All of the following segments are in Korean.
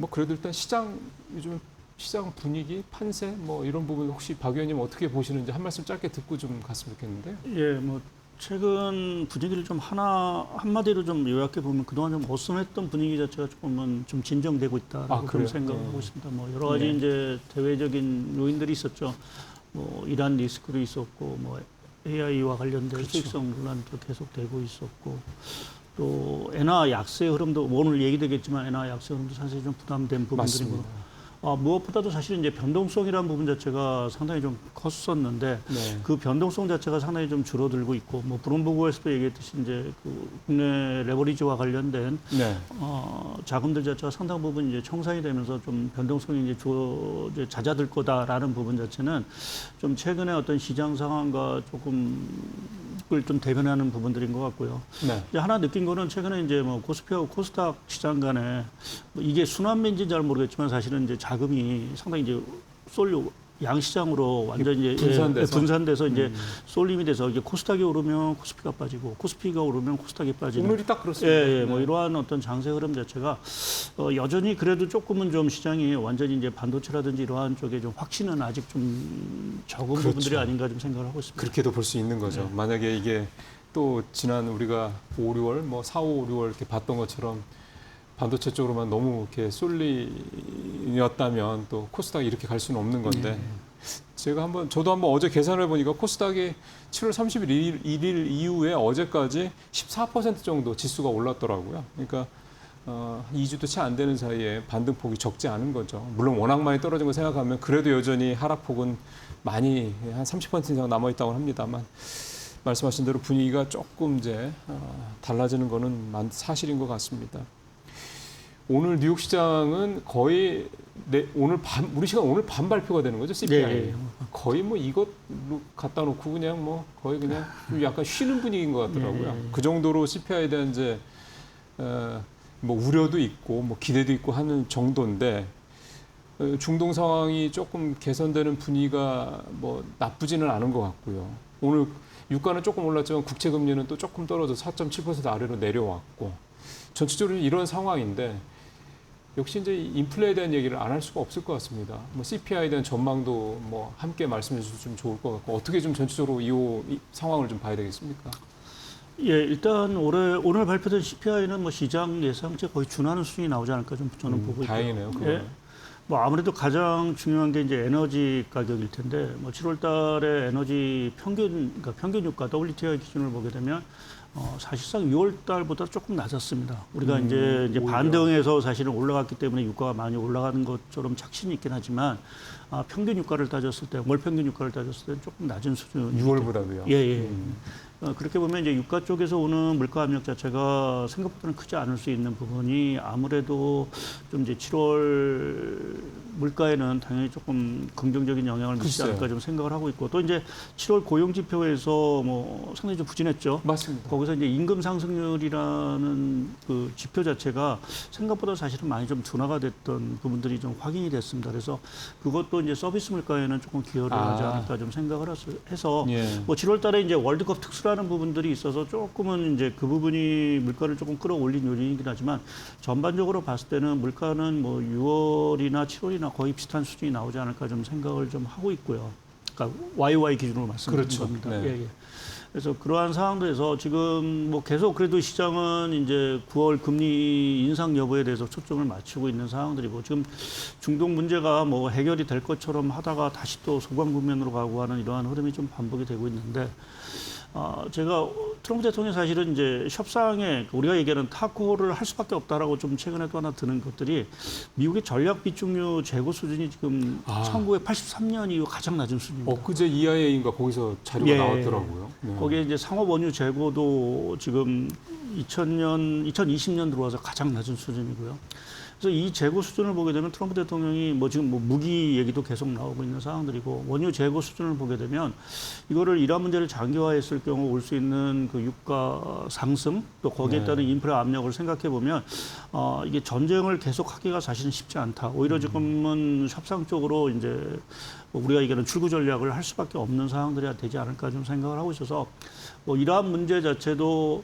뭐 그래도 일단 요즘 시장 분위기, 판세 뭐 이런 부분 혹시 박 의원님 어떻게 보시는지 한 말씀 짧게 듣고 좀 갔으면 좋겠는데요. 예, 뭐 최근 분위기를 좀 한마디로 좀 요약해 보면 그동안 좀 어썸했던 분위기 자체가 조금은 좀 진정되고 있다라고 좀 생각하고 있습니다. 뭐 여러 가지 이제 대외적인 요인들이 있었죠. 뭐 이란 리스크도 있었고, 뭐 AI와 관련된 수익성 논란도 계속되고 있었고, 또 엔화 약세 흐름도 오늘 얘기되겠지만 엔화 약세 흐름도 사실 좀 부담된 부분들인 거. 무엇보다도 사실 이제 변동성이라는 부분 자체가 상당히 좀 컸었는데 그 변동성 자체가 상당히 좀 줄어들고 있고 뭐 브룸버그에서도 얘기했듯이 이제 그 국내 레버리지와 관련된 자금들 자체가 상당 부분 이제 청산이 되면서 좀 변동성이 이제 잦아들 거다라는 부분 자체는 좀 최근에 어떤 시장 상황과 조금 을 좀 대변하는 부분들인 것 같고요. 이제 하나 느낀 거는 최근에 이제 뭐 코스피하고 코스닥 시장 간에 뭐 이게 순환매인지는 잘 모르겠지만 사실은 이제 자금이 상당히 이제 쏠려 양시장으로 완전히 분산돼서 이제 쏠림이 돼서 이게 코스닥이 오르면 코스피가 빠지고 코스피가 오르면 코스닥이 빠지는. 오늘이 딱 그렇습니다. 뭐 이러한 어떤 장세 흐름 자체가 여전히 그래도 조금은 좀 시장이 완전히 이제 반도체라든지 이러한 쪽에 좀 확신은 아직 좀 적은 부분들이 아닌가 좀 생각을 하고 있습니다. 그렇게도 볼 수 있는 거죠. 만약에 이게 또 지난 우리가 5, 6월, 뭐 4, 5, 6월 이렇게 봤던 것처럼 반도체 쪽으로만 너무 이렇게 쏠리였다면 또 코스닥이 이렇게 갈 수는 없는 건데 저도 한번 어제 계산을 해보니까 코스닥이 7월 31일 이후에 어제까지 14% 정도 지수가 올랐더라고요. 그러니까 2주도 채 안 되는 사이에 반등폭이 적지 않은 거죠. 물론 워낙 많이 떨어진 거 생각하면 그래도 여전히 하락폭은 많이 한 30% 이상 남아있다고 합니다만 말씀하신 대로 분위기가 조금 이제 달라지는 거는 사실인 것 같습니다. 오늘 뉴욕 시장은 거의 우리 시간 오늘 밤 발표가 되는 거죠, CPI. 거의 뭐 이것 갖다 놓고 그냥 뭐 거의 그냥 약간 쉬는 분위기인 것 같더라고요. 그 정도로 CPI에 대한 이제 뭐 우려도 있고 뭐 기대도 있고 하는 정도인데 중동 상황이 조금 개선되는 분위기가 뭐 나쁘지는 않은 것 같고요. 오늘 유가는 조금 올랐지만 국채 금리는 또 조금 떨어져 4.7% 아래로 내려왔고 전체적으로 이런 상황인데 역시 이제 인플레에 대한 얘기를 안 할 수가 없을 것 같습니다. 뭐 CPI에 대한 전망도 뭐 함께 말씀해 주시면 좀 좋을 것 같고 어떻게 좀 전체적으로 이 상황을 좀 봐야 되겠습니까? 예, 일단 오늘 발표된 CPI는 뭐 시장 예상치에 거의 준하는 수준이 나오지 않을까 좀 저는 보고 있고요. 다행이네요. 예. 뭐 아무래도 가장 중요한 게 이제 에너지 가격일 텐데 뭐 7월 달에 에너지 그러니까 평균 유가 WTI 기준을 보게 되면 사실상 6월 달보다 조금 낮았습니다. 우리가 이제 반등해서 사실은 올라갔기 때문에 유가가 많이 올라가는 것처럼 착신이 있긴 하지만 평균 유가를 따졌을 때, 월 평균 유가를 따졌을 때는 조금 낮은 수준. 6월보다도요? 예. 그렇게 보면 이제 유가 쪽에서 오는 물가 압력 자체가 생각보다는 크지 않을 수 있는 부분이 아무래도 좀 이제 7월 물가에는 당연히 조금 긍정적인 영향을 미치지 않을까 좀 생각을 하고 있고 또 이제 7월 고용 지표에서 뭐 상당히 좀 부진했죠. 맞습니다. 거기서 이제 임금 상승률이라는 그 지표 자체가 생각보다 사실은 많이 좀 둔화가 됐던 부분들이 좀 확인이 됐습니다. 그래서 그것도 이제 서비스 물가에는 조금 기여를 하지 않을까 좀 생각을 해서 뭐 7월 달에 이제 월드컵 특수라는 부분들이 있어서 조금은 이제 그 부분이 물가를 조금 끌어올린 요인이긴 하지만 전반적으로 봤을 때는 물가는 뭐 6월이나 7월이나 거의 비슷한 수준이 나오지 않을까 좀 생각을 좀 하고 있고요. 그러니까 YY 기준으로 말씀드린 겁니다. 예. 그래서 그러한 상황들에서 지금 뭐 계속 그래도 시장은 이제 9월 금리 인상 여부에 대해서 초점을 맞추고 있는 상황들이고 지금 중동 문제가 뭐 해결이 될 것처럼 하다가 다시 또 소강 국면으로 가고 하는 이러한 흐름이 좀 반복이 되고 있는데 제가 트럼프 대통령이 사실은 이제 협상에 우리가 얘기하는 타코를 할 수밖에 없다라고 좀 최근에 또 하나 드는 것들이 미국의 전략 비축유 재고 수준이 지금 1983년 이후 가장 낮은 수준입니다. 엊그제 EIA인가 거기서 자료가 나왔더라고요. 거기에 이제 상업 원유 재고도 지금 2020년 들어와서 가장 낮은 수준이고요. 그래서 이 재고 수준을 보게 되면 트럼프 대통령이 뭐 지금 뭐 무기 얘기도 계속 나오고 있는 상황들이고 원유 재고 수준을 보게 되면 이거를 이란 문제를 장기화했을 경우 올 수 있는 그 유가 상승 또 거기에 따른 인플레 압력을 생각해 보면 이게 전쟁을 계속하기가 사실은 쉽지 않다. 오히려 지금은 협상 쪽으로 이제 우리가 얘기하는 출구 전략을 할 수밖에 없는 상황들이 되지 않을까 좀 생각을 하고 있어서 뭐 이러한 문제 자체도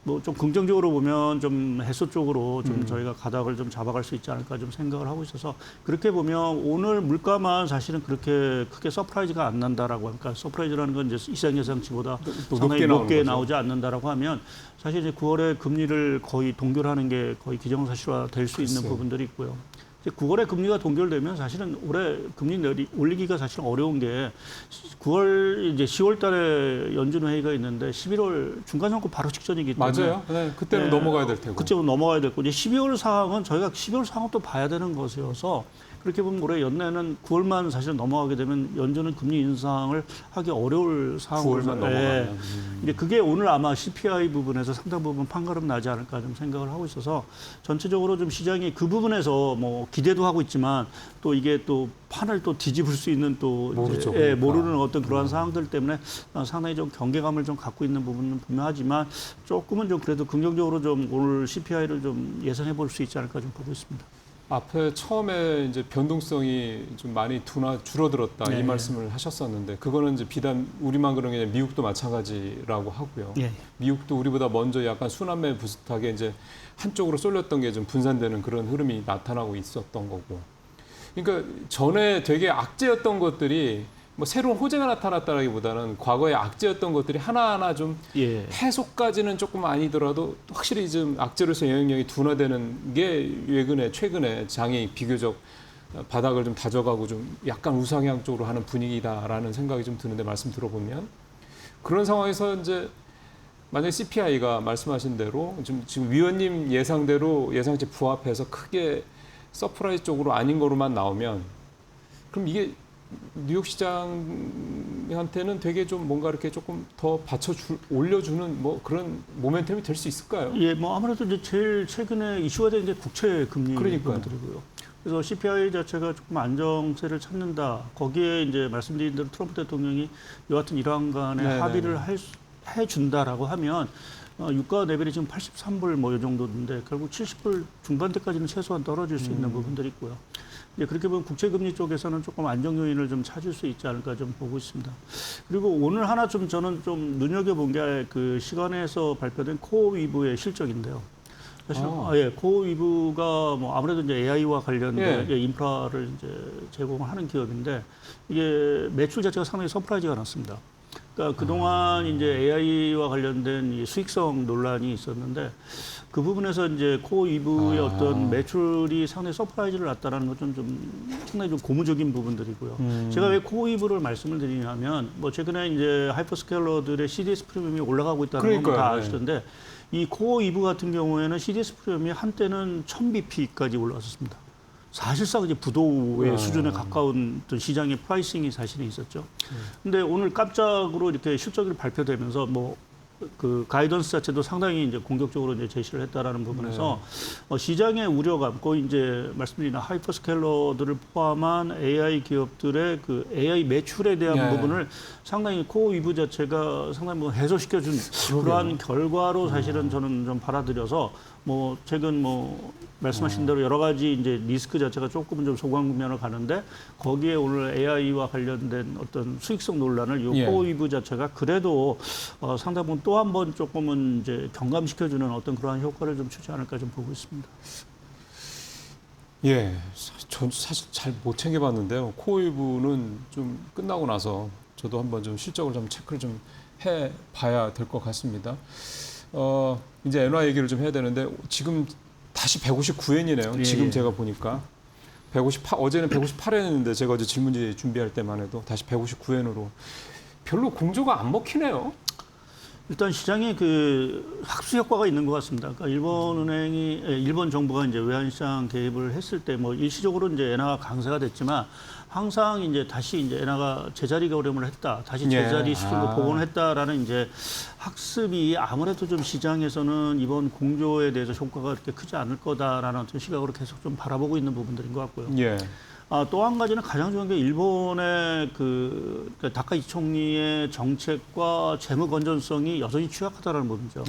뭐 좀 긍정적으로 보면 좀 해소 쪽으로 좀 저희가 가닥을 좀 잡아갈 수 있지 않을까 좀 생각을 하고 있어서 그렇게 보면 오늘 물가만 사실은 그렇게 크게 서프라이즈가 안 난다라고 그러니까 서프라이즈라는 건 이제 시장 예상치보다 상당히 높게 나오지 않는다라고 하면 사실 이제 9월에 금리를 거의 동결하는 게 거의 기정사실화 될 수 있는 부분들이 있고요. 이제 9월에 금리가 동결되면 사실은 올해 금리 올리기가 사실 어려운 게 9월 이제 10월 달에 연준 회의가 있는데 11월 중간 선거 바로 직전이기 때문에 맞아요. 네, 그때는 넘어가야 될 테고. 그때는 넘어가야 될 거고 이제 12월 상황은 저희가 12월 상황도 봐야 되는 것이어서 그렇게 보면 올해 연내는 9월만 사실 넘어가게 되면 연준은 금리 인상을 하기 어려울 상황으로 9월만 넘어가면. 이제 그게 오늘 아마 CPI 부분에서 상당 부분 판가름 나지 않을까 좀 생각을 하고 있어서 전체적으로 좀 시장이 그 부분에서 뭐 기대도 하고 있지만 또 이게 또 판을 또 뒤집을 수 있는 또 모르죠, 이제, 모르는 어떤 그러한 상황들 때문에 상당히 좀 경계감을 좀 갖고 있는 부분은 분명하지만 조금은 좀 그래도 긍정적으로 좀 오늘 CPI를 좀 예상해 볼 수 있지 않을까 좀 보고 있습니다. 앞에 처음에 이제 변동성이 좀 많이 줄어들었다 네. 이 말씀을 하셨었는데 그거는 이제 비단 우리만 그런 게 아니라 미국도 마찬가지라고 하고요. 예. 미국도 우리보다 먼저 약간 순환매 비슷하게 이제 한쪽으로 쏠렸던 게 좀 분산되는 그런 흐름이 나타나고 있었던 거고. 그러니까 전에 되게 악재였던 것들이 뭐 새로운 호재가 나타났다라기보다는 과거에 악재였던 것들이 하나하나 좀 해소까지는 조금 아니더라도 확실히 좀 악재로서 영향력이 둔화되는 게 최근에 장이 비교적 바닥을 좀 다져가고 좀 약간 우상향 쪽으로 하는 분위기다라는 생각이 좀 드는데 말씀 들어보면 그런 상황에서 이제 만약에 CPI가 말씀하신 대로 지금 위원님 예상대로 예상치 부합해서 크게 서프라이즈 쪽으로 아닌 거로만 나오면 그럼 이게 뉴욕 시장한테는 되게 좀 뭔가 이렇게 조금 더 올려주는 뭐 그런 모멘텀이 될 수 있을까요? 예, 뭐 아무래도 이제 제일 최근에 이슈가 된 게 국채 금리 부분들이고요. 그래서 CPI 자체가 조금 안정세를 찾는다. 거기에 이제 말씀드린 대로 트럼프 대통령이 여하튼 이러한 간에 합의를 해준다라고 하면 유가 레벨이 지금 83불 뭐 이 정도인데 결국 70불 중반대까지는 최소한 떨어질 수 있는 부분들이 있고요. 예, 그렇게 보면 국채금리 쪽에서는 조금 안정 요인을 좀 찾을 수 있지 않을까 좀 보고 있습니다. 그리고 오늘 하나 좀 저는 좀 눈여겨본 게 그 시간에서 발표된 코어위브의 실적인데요. 사실 코어위브가 뭐 아무래도 이제 AI와 관련된 인프라를 이제 제공하는 기업인데 이게 매출 자체가 상당히 서프라이즈가 났습니다. 그러니까 그동안 이제 AI와 관련된 이 수익성 논란이 있었는데 그 부분에서 이제 코어2부의 어떤 매출이 상당히 서프라이즈를 났다라는 것은 좀 상당히 좀 고무적인 부분들이고요. 제가 왜 코어2부를 말씀을 드리냐면 뭐 최근에 이제 하이퍼스케일러들의 CDS 프리미엄이 올라가고 있다는 건 다 아시던데 이 코어2부 같은 경우에는 CDS 프리미엄이 한때는 1000bp까지 올라왔었습니다. 사실상 이제 부도의 수준에 가까운 어떤 시장의 프라이싱이 사실은 있었죠. 근데 오늘 깜짝으로 이렇게 실적이 발표되면서 뭐 그 가이던스 자체도 상당히 이제 공격적으로 이제 제시를 했다라는 부분에서 시장의 우려감, 거의 이제 말씀드린 하이퍼스케일러들을 포함한 AI 기업들의 그 AI 매출에 대한 부분을 상당히 코어 위브 자체가 상당히 뭐 해소시켜준 그러한 결과로 사실은 저는 좀 받아들여서 뭐 최근 뭐 말씀하신 대로 여러 가지 이제 리스크 자체가 조금은 좀 소강면을 가는데 거기에 오늘 AI와 관련된 어떤 수익성 논란을 이 코어 위브 자체가 그래도 상당 부분 또 한 번 조금은 이제 경감시켜주는 어떤 그러한 효과를 좀 주지 않을까 좀 보고 있습니다. 예, 전 사실 잘 못 챙겨봤는데요. 코어 위브는 좀 끝나고 나서 저도 한번 좀 실적을 좀 체크를 좀 해봐야 될 것 같습니다. 이제 엔화 얘기를 좀 해야 되는데 지금 다시 159엔이네요. 지금 제가 보니까 158 어제는 158엔인데 제가 어제 질문지 준비할 때만 해도 다시 159엔으로 별로 공조가 안 먹히네요. 일단 시장에 그 학수 효과가 있는 것 같습니다. 그러니까 일본 정부가 이제 외환시장 개입을 했을 때 뭐 일시적으로 이제 엔화가 강세가 됐지만 항상 이제 다시 이제 엔화가 제자리 걸음을 했다, 다시 제자리 수준으로 복원을 했다라는 이제 학습이 아무래도 좀 시장에서는 이번 공조에 대해서 효과가 그렇게 크지 않을 거다라는 어떤 시각으로 계속 좀 바라보고 있는 부분들인 것 같고요. 또 한 가지는 가장 중요한 게 일본의 그 다카이 총리의 정책과 재무 건전성이 여전히 취약하다는 부분이죠.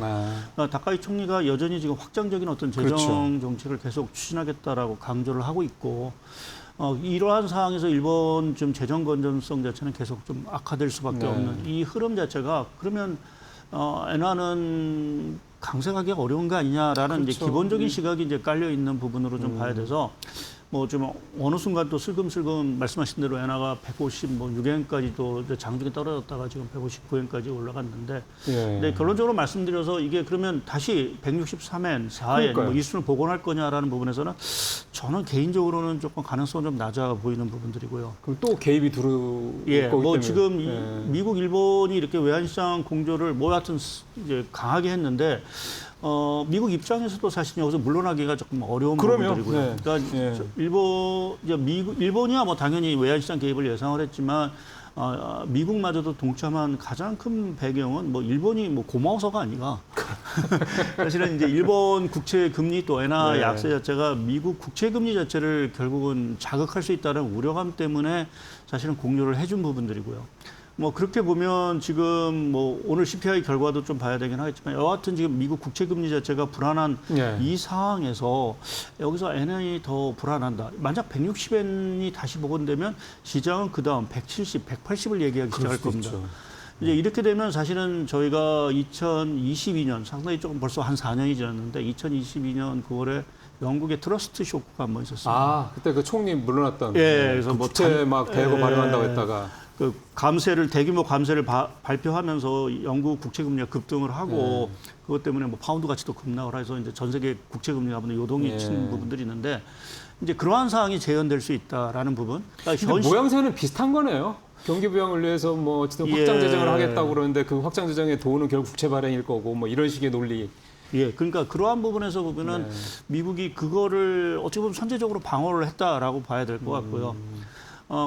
다카이 총리가 여전히 지금 확장적인 어떤 재정 정책을 계속 추진하겠다라고 강조를 하고 있고 이러한 상황에서 일본 좀 재정 건전성 자체는 계속 좀 악화될 수밖에 없는 이 흐름 자체가 그러면 엔화는 강세가기가 어려운 거 아니냐라는 그렇죠. 이제 기본적인 시각이 이제 깔려 있는 부분으로 좀 봐야 돼서 뭐 좀 어느 순간 또 슬금슬금 말씀하신 대로 엔화가 156엔까지도 장중에 떨어졌다가 지금 159엔까지 올라갔는데 예. 네, 결론적으로 말씀드려서 이게 그러면 다시 163엔, 4엔 뭐 이 수준을 복원할 거냐라는 부분에서는 저는 개인적으로는 조금 가능성은 좀 낮아 보이는 부분들이고요. 그럼 또 개입이 들어올 예, 거기 뭐 때문에. 지금 예. 미국, 일본이 이렇게 외환시장 공조를 뭐 하여튼 이제 강하게 했는데 미국 입장에서도 사실 여기서 물러나기가 조금 어려운 그럼요. 부분들이고요. 네. 그러니까 예. 일본이야 뭐 당연히 외환시장 개입을 예상을 했지만 미국마저도 동참한 가장 큰 배경은 뭐 일본이 뭐 고마워서가 아니라 사실은 이제 일본 국채 금리 또 엔화 네. 약세 자체가 미국 국채 금리 자체를 결국은 자극할 수 있다는 우려감 때문에 사실은 공유를 해준 부분들이고요. 뭐 그렇게 보면 지금 뭐 오늘 CPI 결과도 좀 봐야 되긴 하겠지만 여하튼 지금 미국 국채 금리 자체가 불안한 예. 이 상황에서 여기서 엔이 더 불안한다. 만약 160엔이 다시 복원되면 시장은 그다음 170, 180을 얘기하기 그럴 시작할 수도 겁니다. 있죠. 이제 이렇게 되면 사실은 저희가 2022년 상당히 조금 벌써 한 4년이 지났는데 2022년 9월에 영국의 트러스트 쇼크가 한번 있었습니다. 아, 그때 그 총리 물러났던. 예, 그래서 뭐 국채 막 대거 예. 발행한다고 했다가. 그 대규모 감세를 발표하면서 영국 국채 금리가 급등을 하고 그것 때문에 뭐 파운드 가치도 급락을 해서 이제 전 세계 국채 금리가 한번 요동이 치는 부분들이 있는데 이제 그러한 상황이 재현될 수 있다라는 부분. 그러니까 모양새는 비슷한 거네요. 경기 부양을 위해서 뭐 어쨌든 확장 재정을 하겠다고 그러는데 그 확장 재정의 돈은 결국 국채 발행일 거고 뭐 이런 식의 논리. 예, 그러니까 그러한 부분에서 보면은 미국이 그거를 어찌 보면 선제적으로 방어를 했다라고 봐야 될 것 같고요.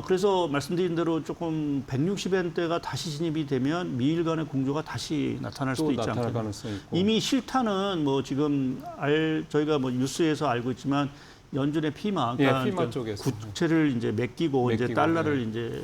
그래서 말씀드린 대로 조금 160엔대가 다시 진입이 되면 미일 간의 공조가 다시 나타날 수도 있지 않겠나. 가능성이 있고. 이미 실타는 뭐 지금 저희가 뭐 뉴스에서 알고 있지만 연준의 피마, 그러니까 피마 쪽에서 국채를 이제 맡기고 이제 달러를 이제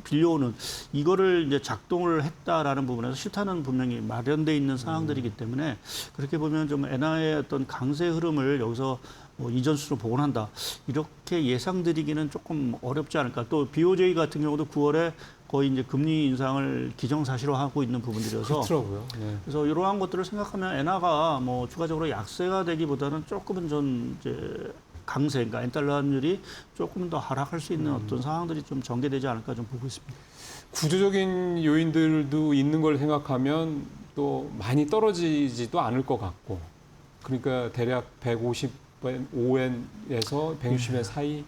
빌려오는 이거를 이제 작동을 했다라는 부분에서 실타는 분명히 마련돼 있는 상황들이기 때문에 그렇게 보면 좀 엔화의 어떤 강세 흐름을 여기서 뭐 이전수로 복원한다 이렇게 예상드리기는 조금 어렵지 않을까. 또 BOJ 같은 경우도 9월에 거의 이제 금리 인상을 기정사실화하고 있는 부분들이어서 그렇더라고요. 네. 그래서 이러한 것들을 생각하면 엔화가 뭐 추가적으로 약세가 되기보다는 조금은 전 이제 강세, 그러니까 엔달러 환율이 조금 더 하락할 수 있는 어떤 상황들이 좀 전개되지 않을까 좀 보고 있습니다. 구조적인 요인들도 있는 걸 생각하면 또 많이 떨어지지도 않을 것 같고, 그러니까 대략 155엔에서 160엔 사이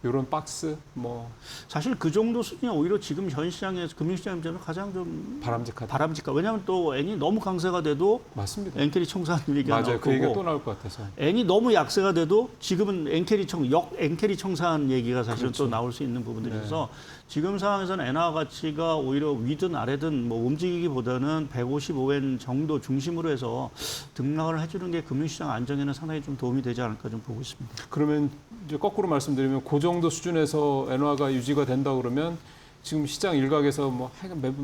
이런 박스 뭐 사실 그 정도 수준이 오히려 지금 현 시장에서 금융시장 입장에서 가장 좀 바람직하다. 왜냐하면 또 엔이 너무 강세가 돼도 맞습니다. 엔캐리 청산 얘기가 맞아요. 나올 그 얘기가 거고 또 나올 것 같아서. 엔이 너무 약세가 돼도 지금은 엔캐리 청산 얘기가 사실은 그렇죠. 또 나올 수 있는 부분들이어서 지금 상황에서는 엔화 가치가 오히려 위든 아래든 뭐 움직이기보다는 155엔 정도 중심으로 해서 등락을 해주는 게 금융시장 안정에는 상당히 좀 도움이 되지 않을까 좀 보고 있습니다. 그러면 이제 거꾸로 말씀드리면 그 정도 수준에서 엔화가 유지가 된다 그러면 지금 시장 일각에서 뭐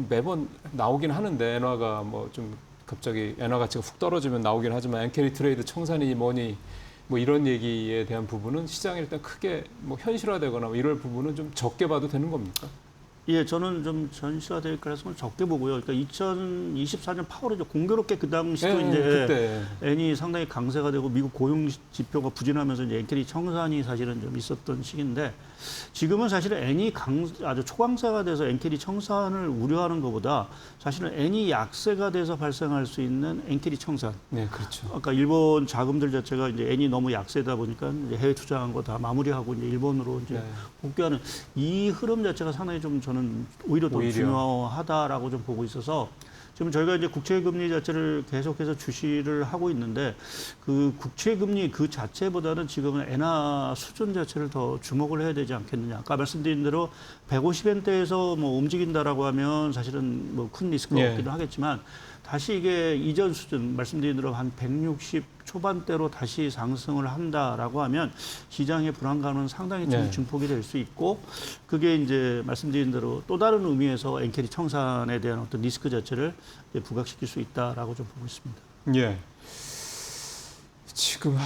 매번 나오긴 하는데 엔화가 뭐 좀 갑자기 엔화 가치가 훅 떨어지면 나오긴 하지만 엔캐리 트레이드 청산이니 뭐니 뭐 이런 얘기에 대한 부분은 시장에 일단 크게 뭐 현실화되거나 뭐 이럴 부분은 좀 적게 봐도 되는 겁니까? 예, 저는 좀 현실화될 가능성을 적게 보고요. 그러니까 2024년 8월에 공교롭게 그 당시도 이제 그때. 엔이 상당히 강세가 되고 미국 고용 지표가 부진하면서 이제 엔캐리 청산이 사실은 좀 있었던 시기인데 지금은 사실은 엔이 아주 초강세가 돼서 엔캐리 청산을 우려하는 것보다 사실은 엔이 약세가 돼서 발생할 수 있는 엔캐리 청산. 네, 그렇죠. 아까 일본 자금들 자체가 이제 엔이 너무 약세다 보니까 이제 해외 투자한 거 다 마무리하고 이제 일본으로 이제 복귀하는 이 흐름 자체가 상당히 좀 저는 오히려 더 중요하다라고 좀 보고 있어서 지금 저희가 이제 국채금리 자체를 계속해서 주시를 하고 있는데 그 국채금리 그 자체보다는 지금은 엔화 수준 자체를 더 주목을 해야 되지 않겠느냐. 아까 말씀드린 대로 150엔대에서 뭐 움직인다라고 하면 사실은 뭐 큰 리스크가 없기도 하겠지만 다시 이게 이전 수준 말씀드린 대로 한 160 초반대로 다시 상승을 한다라고 하면 시장의 불안감은 상당히 좀 증폭이 될 수 있고 그게 이제 말씀드린 대로 또 다른 의미에서 엔캐리 청산에 대한 어떤 리스크 자체를 부각시킬 수 있다라고 좀 보고 있습니다. 예. 지금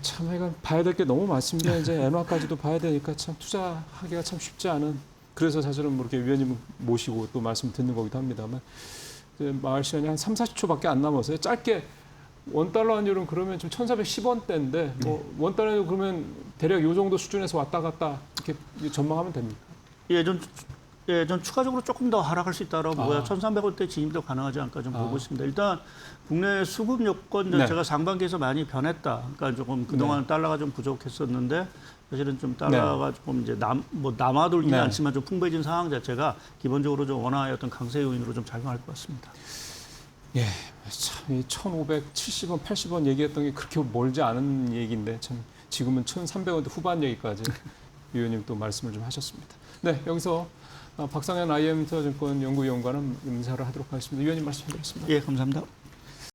참 이건 봐야 될 게 너무 많습니다. 이제 엔화까지도 봐야 되니까 참 투자하기가 참 쉽지 않은. 그래서 사실은 뭐 이렇게 위원님 모시고 또 말씀 듣는 거기도 합니다만 이제 마을 시간이 한 3, 40초밖에 안 남았어요. 짧게 원달러 환율은 그러면 지금 1,410원대인데 뭐 원달러 그러면 대략 요 정도 수준에서 왔다 갔다 이렇게 전망하면 됩니까? 전 추가적으로 조금 더 하락할 수 있다고 보고요. 1,300원대 진입도 가능하지 않을까 좀 보고 있습니다. 일단 국내 수급 요건 자체가 상반기에서 많이 변했다. 그러니까 조금 그동안 달러가 좀 부족했었는데 사실은 좀 달러가 조금 이제 남아돌지는 않지만 좀 풍부해진 상황 자체가 기본적으로 좀 원화의 어떤 강세 요인으로 좀 작용할 것 같습니다. 예, 참 1,570원, 80원 얘기했던 게 그렇게 멀지 않은 얘기인데 참 지금은 1,300원대 후반 얘기까지 위원님 또 말씀을 좀 하셨습니다. 네, 여기서 박상현 IM투자증권 연구위원과는 인사를 하도록 하겠습니다. 위원님 말씀드렸습니다. 예, 감사합니다.